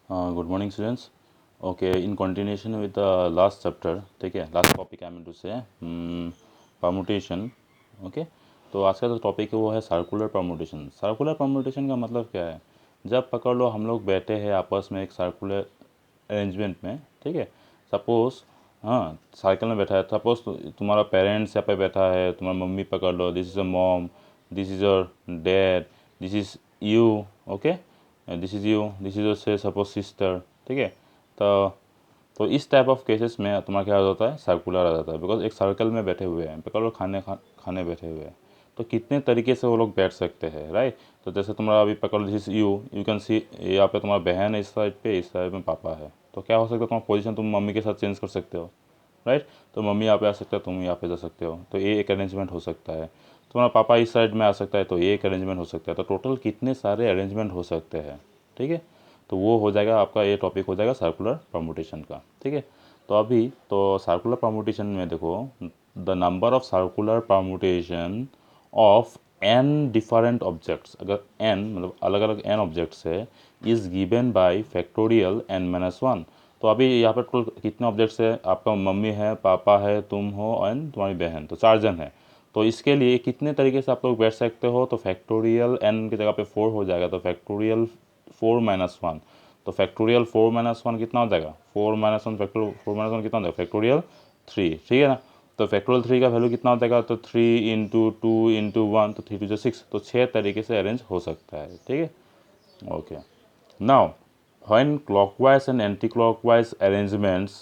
Good morning, students. Okay, in continuation with the last chapter, ठीक है, last topic I mean to say permutation. Okay, तो आज का जो टॉपिक है वो है सर्कुलर परमुटेशन। सर्कुलर परमुटेशन का मतलब क्या है? जब पकड़ लो हम लोग बैठे हैं आपस में एक सर्कुलर अरेंजमेंट में, ठीक है। सपोज, हाँ, साइकिल में बैठा है। सपोज तुम्हारा पेरेंट्स यहाँ पे बैठा है, तुम्हारा मम्मी पकड़ लो, this is a mom, this is your dad, this is you, okay, this is you, this is your say suppose sister, ठीक है। तो इस टाइप ऑफ केसेस में तुम्हारा क्या हो जाता है, सर्कुलर आ जाता है। बिकॉज एक सर्कल में बैठे हुए हैं, पकड़ लो खाने बैठे हुए हैं, तो कितने तरीके से वो लोग बैठ सकते हैं, राइट। तो जैसे तुम्हारा अभी पकड़ लो, this is you can see, यहाँ पे तुम्हारा बहन है इस साइड पे, इस साइड में पापा है। तो क्या हो सकता है, तुम्हारा पोजीशन तुम मम्मी के साथ चेंज कर सकते हो, राइट। तो मम्मी यहाँ पे आ सकता है, तुम यहाँ पे जा सकते हो, तो ये एक अरेंजमेंट हो सकता है। तुम्हारा पापा इस साइड में आ सकता है, तो ये एक अरेंजमेंट हो सकता है। तो टोटल कितने सारे अरेंजमेंट हो सकते हैं, ठीक है। तो वो हो जाएगा आपका, ये टॉपिक हो जाएगा सर्कुलर परमुटेशन का, ठीक है। तो अभी तो सर्कुलर परमुटेशन में देखो, the number of circular permutation of n different objects, अगर एन मतलब अलग अलग एन ऑब्जेक्ट्स है, is given by factorial n-1। तो अभी यहाँ पर टोटल कितने ऑब्जेक्ट्स है, आपका मम्मी है, पापा है, तुम हो एंड तुम्हारी बहन, तो 4 जन है। तो इसके लिए कितने तरीके से आप लोग बैठ सकते हो, तो फैक्टोरियल n की जगह पे 4 हो जाएगा, तो फैक्टोरियल 4-1। तो फैक्टोरियल 4-1 कितना हो जाएगा, 4-1 फैक्टोरियल 4-1 कितना हो जाएगा, फैक्टोरियल 3, ठीक है ना। तो फैक्टोरियल 3 का वैल्यू कितना हो जाएगा, तो 3 × 2 × 1, तो 3 × 2 = 6। तो 6 तरीके से अरेंज हो सकता है, ठीक है। Okay, now when clockwise and anti-clockwise arrangements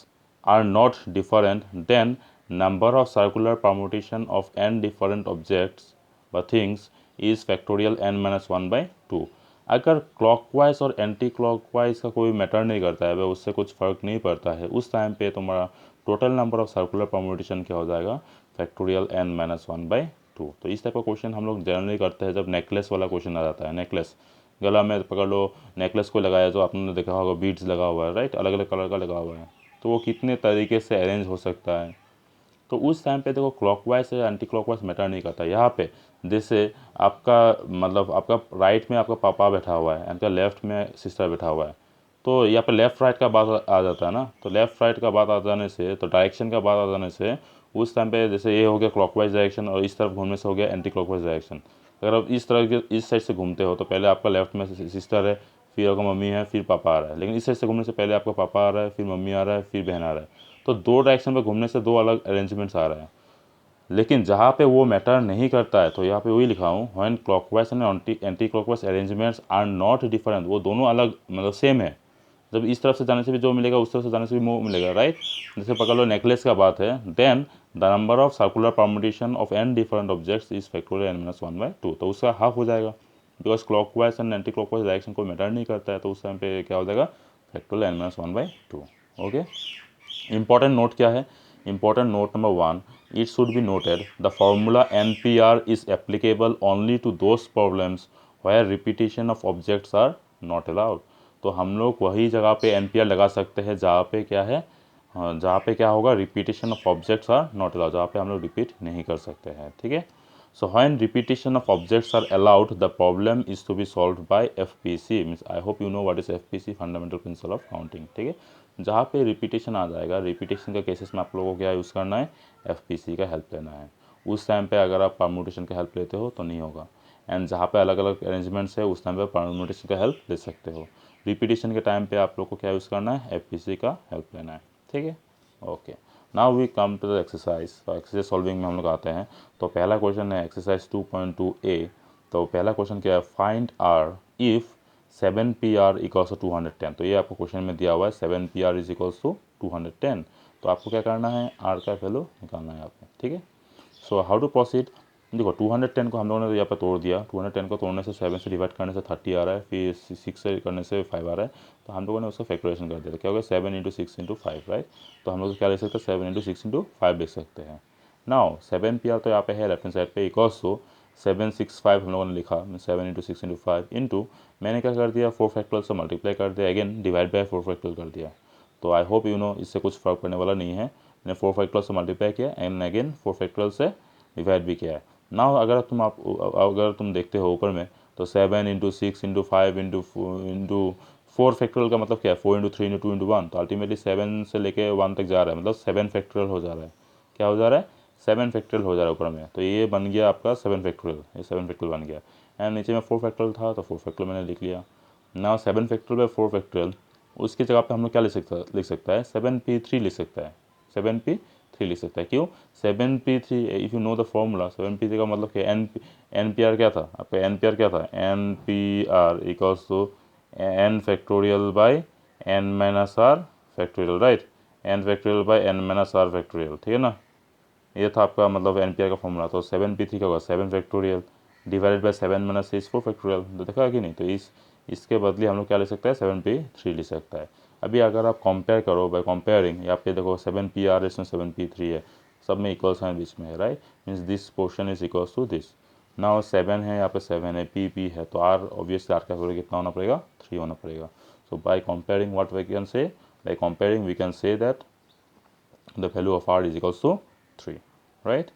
are not different, then number of circular permutation of n different objects or things is factorial n-1/2। अगर क्लॉकवाइज और एंटी क्लॉकवाइज का कोई मैटर नहीं करता है, वह उससे कुछ फ़र्क नहीं पड़ता है, उस टाइम पे तुम्हारा total number of circular permutation क्या हो जाएगा, फैक्टोरियल n-1/2। तो इस टाइप का क्वेश्चन हम लोग जनरली करते हैं जब नेकलेस वाला क्वेश्चन आ जाता है। नेकलेस, गला में पकड़ लो, नेकलेस को लगाया, जो आपने देखा होगा बीड्स लगा हुआ है, राइट, अलग अलग कलर का लगा हुआ है, तो वो कितने तरीके से अरेंज हो सकता है। तो उस टाइम पे देखो क्लॉकवाइज या एंटी क्लॉकवाइज मैटर नहीं करता। यहाँ पे जैसे आपका मतलब आपका राइट में आपका पापा बैठा हुआ है, आपका लेफ्ट में सिस्टर बैठा हुआ है, तो यहाँ पे लेफ़्ट राइट का बात आ जाता है ना। तो लेफ़्ट राइट का बात आ जाने से, तो डायरेक्शन का बात आ जाने से, उस टाइम पे जैसे ये हो गया क्लॉकवाइज डायरेक्शन, और इस तरफ घूमने से हो गया एंटी क्लॉकवाइज डायरेक्शन। अगर आप इस तरह के इस साइड से घूमते हो, तो पहले आपका लेफ्ट में सिस्टर है, फिर आपका मम्मी है, फिर पापा आ रहा है। लेकिन इस साइड से घूमने से पहले आपका पापा आ रहा है, फिर मम्मी आ रहा है, फिर बहन आ रहा है। तो दो डायरेक्शन में घूमने से दो अलग अरेंजमेंट्स आ रहे हैं। लेकिन जहाँ पे वो मैटर नहीं करता है, तो यहाँ पे वही लिखा हूँ, when clockwise and anti clockwise arrangements are not different, वो दोनों अलग मतलब सेम है। जब इस तरफ से जाने से भी जो मिलेगा, उस तरफ से जाने से भी वो मिलेगा, राइट। जैसे पकड़ लो नेकलेस का बात है, then the number of circular permutation of n different objects is factorial n-1/2। तो उसका हाफ हो जाएगा, because clockwise and anti clockwise direction कोई मैटर नहीं करता है, तो उस टाइम पे क्या हो जाएगा, factorial n-1/2। Okay, important note क्या है, important note number 1, it should be noted the formula NPR is applicable only to those problems where repetition of objects are not allowed। तो हम लोग वही जगह पे NPR लगा सकते हैं जहाँ पे क्या है, जहाँ पे क्या होगा, repetition of objects are not allowed, जहाँ पे हम लोग रिपीट नहीं कर सकते हैं, ठीक है। So when repetition of objects are allowed, the problem is to be solved by FPC, means I hope you know what is FPC, fundamental principle of counting, ठीक है। जहाँ पे रिपीटेशन आ जाएगा, रिपीटेशन के केसेस में आप लोगों को क्या यूज़ करना है, FPC का हेल्प लेना है। उस टाइम पे अगर आप परम्यूटेशन का हेल्प लेते हो तो नहीं होगा। एंड जहाँ पे अलग अलग अरेंजमेंट्स है, उस टाइम पे परम्यूटेशन का हेल्प ले सकते हो। रिपीटेशन के टाइम पे आप लोग को क्या यूज़ करना है, FPC का हेल्प लेना है, ठीक है। Okay, now we come to the exercise. तो एक्सरसाइज सॉल्विंग में हम लोग आते हैं। तो पहला क्वेश्चन है एक्सरसाइज 2.2a। तो पहला क्वेश्चन क्या है, find r if 7PR equals to 210। तो ये आपको क्वेश्चन में दिया हुआ है, 7PR इज इक्वल्स टू 210। तो आपको क्या करना है, आर का वैल्यू निकालना है आपको, ठीक है। सो हाउ टू प्रोसीड, देखो 210 को हम लोगों ने तो यहाँ पर तोड़ दिया। 210 को तोड़ने से 7 से डिवाइड करने से 30 आ रहा है, फिर 6 से करने से 5 आ रहा है। तो हम लोगों ने उसका फैक्टराइजेशन कर दिया। तो क्या होगा, 7 × 6 × 5, राइट। तो हम लोग क्या लिख सकते हैं, 7 × 6 × 5 लिख सकते हैं। नाउ 7PR तो यहाँ पे है लेफ्ट हैंड साइड पे, इक्वल्स टू 765 हम लोगों ने लिखा, 7 × 6 × 5 इंटू, मैंने क्या कर दिया, 4 फैक्टोरियल से मल्टीप्लाई कर दिया, अगेन डिवाइड बाय 4 फैक्टोरियल कर दिया। तो आई होप यू नो इससे कुछ फर्क पड़ने वाला नहीं है। मैंने 4 फैक्टोरियल से मल्टीप्लाई किया एंड अगेन 4 फैक्टोरियल से डिवाइड भी किया है। नाउ अगर तुम देखते हो ऊपर में, तो 7 × 6 × 5 × 4 फैक्टोरियल का मतलब क्या है, 4 इंटू 3 इंटू 2 इंटू 1, तो अल्टीमेटली 7 से लेके 1 तक जा रहा है, मतलब 7 फैक्टोरियल हो जा रहा है। क्या हो जा रहा है, 7 फैक्टोरियल हो जा रहा है ऊपर में। तो ये बन गया आपका 7 फैक्टोरियल, ये 7 फैक्टोरियल बन गया। एंड नीचे में 4 फैक्टोरियल था, तो 4 फैक्टोरियल मैंने लिख लिया। नाउ 7 फैक्टोरियल बाई 4 फैक्टोरियल, उसकी जगह पे हम लोग क्या लिख सकता है 7p3 लिख सकता है, 7p3 लिख सकता है। क्यों 7p3, if you know the formula, 7p3 का मतलब क्या, एन पी आर क्या था आपका, एन पी आर क्या था, n P r equals to n factorial by n minus r factorial, right, n factorial by n minus r factorial, ठीक है ना। ये था आपका मतलब एन पी आर का फॉर्मूला। तो 7p3 क्या होगा, 7 factorial divided by 7 minus 4 factorial, तो देखा कि नहीं। तो इसके बदले हम लोग क्या ले सकते हैं, 7p3 ले सकता है। अभी अगर आप कंपेयर करो, बाय कंपेयरिंग, यहाँ पे देखो 7p इसमें 7p3 है, सब में इक्वल साइन बीच में है, right, means this portion is equals to this. Now 7 है, यहाँ पे 7 है, p है, तो r ऑब्वियसली r का वैल्यू कितना होना पड़ेगा, 3 होना पड़ेगा। So by comparing what we can say, by comparing we can say that the value of r is equals to 3, right?